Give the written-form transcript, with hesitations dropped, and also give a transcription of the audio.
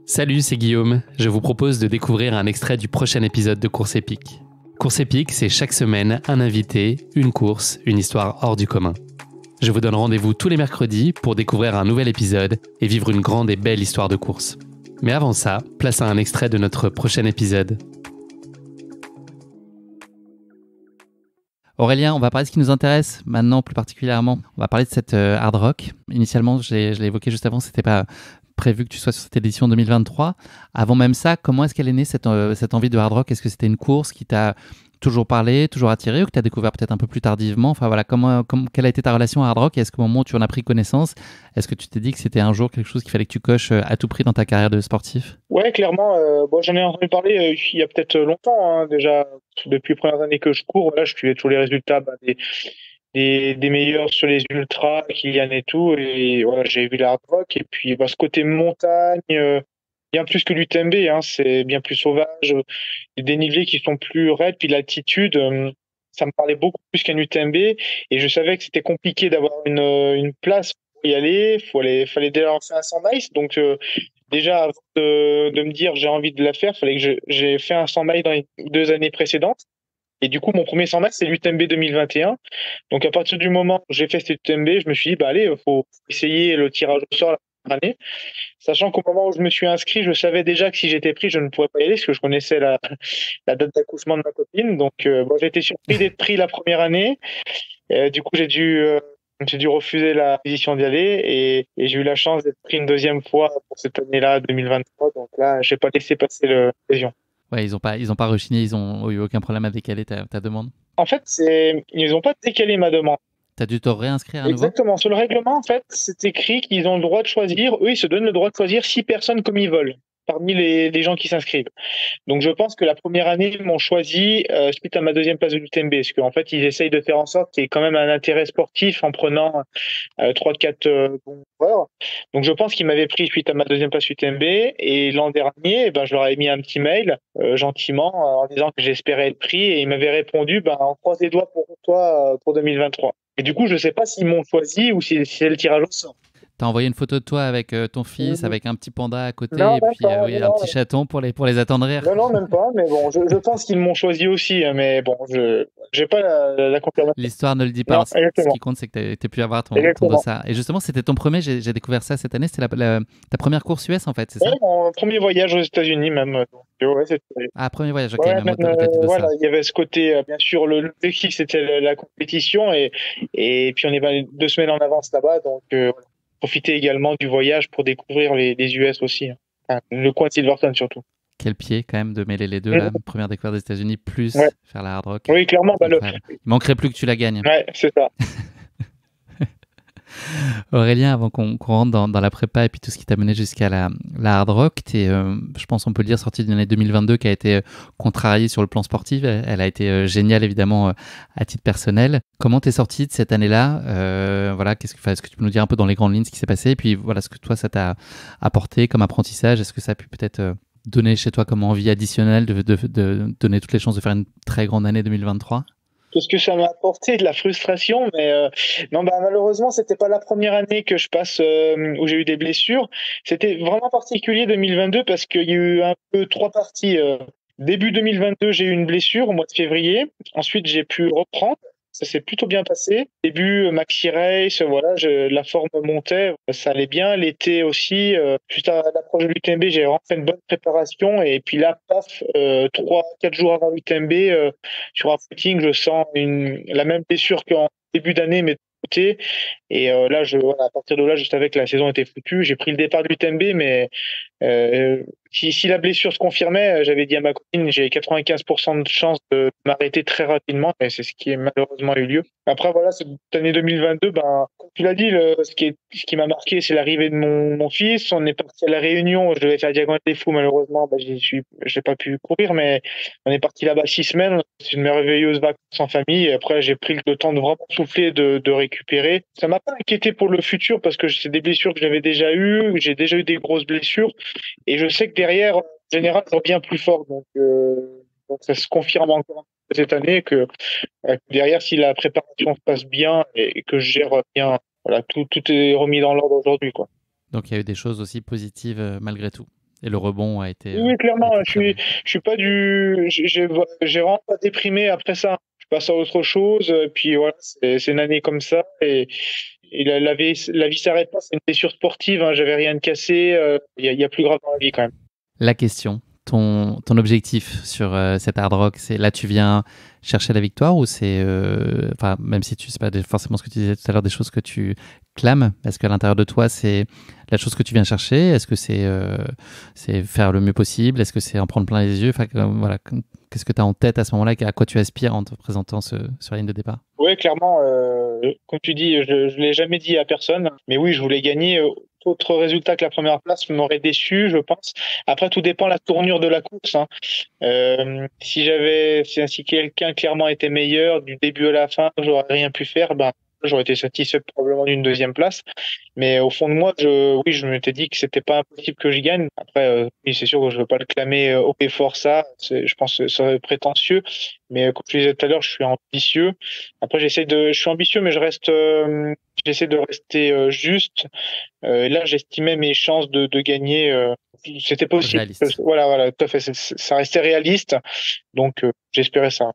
Salut, c'est Guillaume. Je vous propose de découvrir un extrait du prochain épisode de Course épique. Course épique, c'est chaque semaine un invité, une course, une histoire hors du commun. Je vous donne rendez-vous tous les mercredis pour découvrir un nouvel épisode et vivre une grande et belle histoire de course. Mais avant ça, place à un extrait de notre prochain épisode. Aurélien, on va parler de ce qui nous intéresse maintenant plus particulièrement. On va parler de cette hard rock. Initialement, je l'ai évoqué juste avant, c'était pas prévu que tu sois sur cette édition 2023. Avant même ça, comment est-ce qu'elle est née cette envie de hard rock? Est-ce que c'était une course qui t'a toujours parlé, toujours attiré, ou que tu as découvert peut-être un peu plus tardivement? Enfin voilà, quelle a été ta relation à hard rock, et est-ce qu'au moment où tu en as pris connaissance, est-ce que tu t'es dit que c'était un jour quelque chose qu'il fallait que tu coches à tout prix dans ta carrière de sportif? Ouais, clairement. J'en ai entendu parler il y a peut-être longtemps, hein, déjà. Depuis les premières années que je cours, voilà, je suivais tous les résultats des meilleurs sur les ultras, Kylian et tout. Et voilà, j'ai vu la hard rock. Et puis, ce côté montagne, bien plus que l'UTMB, hein, c'est bien plus sauvage. Les dénivelés qui sont plus raides, puis l'altitude, ça me parlait beaucoup plus qu'un UTMB. Et je savais que c'était compliqué d'avoir une place pour y aller. Fallait déjà faire un 100 miles. Donc, déjà, avant de me dire j'ai envie de la faire, fallait que j'ai fait un 100 miles dans les 2 années précédentes. Et du coup, mon premier 100 miles, c'est l'UTMB 2021. Donc, à partir du moment où j'ai fait cet UTMB, je me suis dit, allez, faut essayer le tirage au sort la première année. Sachant qu'au moment où je me suis inscrit, je savais déjà que si j'étais pris, je ne pourrais pas y aller parce que je connaissais la date d'accouchement de ma copine. Donc, j'ai été surpris d'être pris la première année. Du coup, j'ai dû refuser la position d'y aller et j'ai eu la chance d'être pris une deuxième fois pour cette année-là, 2023. Donc là, j'ai pas laissé passer l'occasion. Ouais, ils ont pas rechigné, ils ont eu aucun problème à décaler ta demande. En fait, ils n'ont pas décalé ma demande. T'as dû te réinscrire à nouveau? Exactement. Sur le règlement, en fait, c'est écrit qu'ils ont le droit de choisir. Eux, ils se donnent le droit de choisir 6 personnes comme ils veulent parmi les gens qui s'inscrivent. Donc je pense que la première année, ils m'ont choisi suite à ma deuxième place de l'UTMB, parce qu'en fait, ils essayent de faire en sorte qu'il y ait quand même un intérêt sportif en prenant 3-4 bons coureurs. Donc je pense qu'ils m'avaient pris suite à ma deuxième place UTMB, et l'an dernier, je leur avais mis un petit mail gentiment en disant que j'espérais être pris, et ils m'avaient répondu on croise les doigts pour toi pour 2023. Et du coup, je sais pas s'ils m'ont choisi ou si c'est le tirage au sort. T'as envoyé une photo de toi avec ton fils, avec un petit panda à côté, Non, et même puis pas, un petit chaton pour les attendrir. non, même pas. Mais bon, je pense qu'ils m'ont choisi aussi. Mais bon, je j'ai pas la confirmation. L'histoire ne le dit pas. Non, Alors, ce exactement. qui compte, c'est que tu pu avoir ton Exactement. dossard. Et justement, c'était ton premier, j'ai découvert ça cette année, c'était ta première course US en fait, c'est ça? Ouais, mon premier voyage aux États-Unis même. Donc, ouais, c'était. Ah, premier voyage, ok, Ouais, même même, au-delà du voilà, dossard. il y avait ce côté, bien sûr, l'objectif c'était la compétition et puis on est 2 semaines en avance là-bas, donc voilà. Profiter également du voyage pour découvrir les US aussi, hein. Enfin, le coin de Silverton surtout. Quel pied quand même de mêler les deux là, première découverte des États-Unis plus Ouais. faire la hard rock. Oui, clairement. Il manquerait plus que tu la gagnes. Ouais, c'est ça. Aurélien, avant qu'on rentre dans la prépa et puis tout ce qui t'a mené jusqu'à la hard rock, t'es, je pense on peut le dire, sorti d'une année 2022 qui a été contrariée sur le plan sportif. Elle a été géniale évidemment à titre personnel. Comment t'es sorti de cette année-là? Voilà, est-ce que tu peux nous dire un peu dans les grandes lignes ce qui s'est passé, et puis voilà ce que toi ça t'a apporté comme apprentissage? Est-ce que ça a pu peut-être donner chez toi comme envie additionnelle de donner toutes les chances de faire une très grande année 2023? Qu'est-ce que ça m'a apporté? De la frustration, mais non, malheureusement, c'était pas la première année que je passe où j'ai eu des blessures. C'était vraiment particulier 2022 parce qu'il y a eu un peu 3 parties. Début 2022, j'ai eu une blessure au mois de février. Ensuite, j'ai pu reprendre. Ça s'est plutôt bien passé. Début maxi race, voilà, la forme montait, ça allait bien. L'été aussi, juste à l'approche de l'UTMB, j'ai vraiment fait une bonne préparation. Et puis là, paf, 3-4 jours avant l'UTMB, sur un footing, je sens la même blessure qu'en début d'année, mais de côté. Et là, voilà, à partir de là, je savais que la saison était foutue. J'ai pris le départ de l'UTMB, mais si la blessure se confirmait, j'avais dit à ma copine, j'ai 95% de chance de m'arrêter très rapidement, et c'est ce qui est malheureusement eu lieu. Après, voilà, cette année 2022, comme tu l'as dit, ce qui m'a marqué, c'est l'arrivée de mon fils. On est parti à La Réunion, je devais faire la Diagonale des Fous, malheureusement, j'ai pas pu courir, mais on est parti là-bas 6 semaines. C'est une merveilleuse vacances en famille. Et après, j'ai pris le temps de vraiment souffler, de récupérer. Ça m'a pas inquiété pour le futur parce que c'est des blessures que j'avais déjà eues. J'ai déjà eu des grosses blessures. Et je sais que derrière, en général, ça revient plus fort. Donc ça se confirme encore cette année que derrière, si la préparation se passe bien et que je gère bien, voilà, tout est remis dans l'ordre aujourd'hui, quoi. Donc il y a eu des choses aussi positives malgré tout. Et le rebond a été. Oui, clairement, a été très bon. je suis pas j'ai vraiment pas déprimé après ça. Je passe à autre chose, puis voilà, c'est une année comme ça, et la vie s'arrête pas, c'est une blessure sportive, hein, j'avais rien de cassé, il y a plus grave dans la vie quand même. La question, ton objectif sur cet hard rock, c'est là tu viens chercher la victoire ou c'est, enfin même si tu sais pas forcément ce que tu disais tout à l'heure, des choses que tu clames, est-ce qu'à l'intérieur de toi c'est la chose que tu viens chercher, est-ce que c'est faire le mieux possible, est-ce que c'est en prendre plein les yeux, enfin voilà, qu'est-ce que tu as en tête à ce moment-là, à quoi tu aspires en te présentant sur la ligne de départ? Ouais, clairement, comme tu dis, je l'ai jamais dit à personne, mais oui, je voulais gagner. Autre résultat que la première place m'aurait déçu, je pense. Après, tout dépend de la tournure de la course, hein. Si quelqu'un clairement était meilleur du début à la fin, j'aurais rien pu faire, ben j'aurais été satisfait probablement d'une deuxième place. Mais au fond de moi, oui, je m'étais dit que c'était pas impossible que je gagne. Après, oui, c'est sûr que je veux pas le clamer haut et fort, ça. Je pense que ça serait prétentieux. Mais comme je disais tout à l'heure, je suis ambitieux. Après, je suis ambitieux, mais j'essaie de rester juste. Là, j'estimais mes chances de gagner. C'était possible. Réaliste. Voilà, tout à fait. Ça restait réaliste. Donc, j'espérais ça.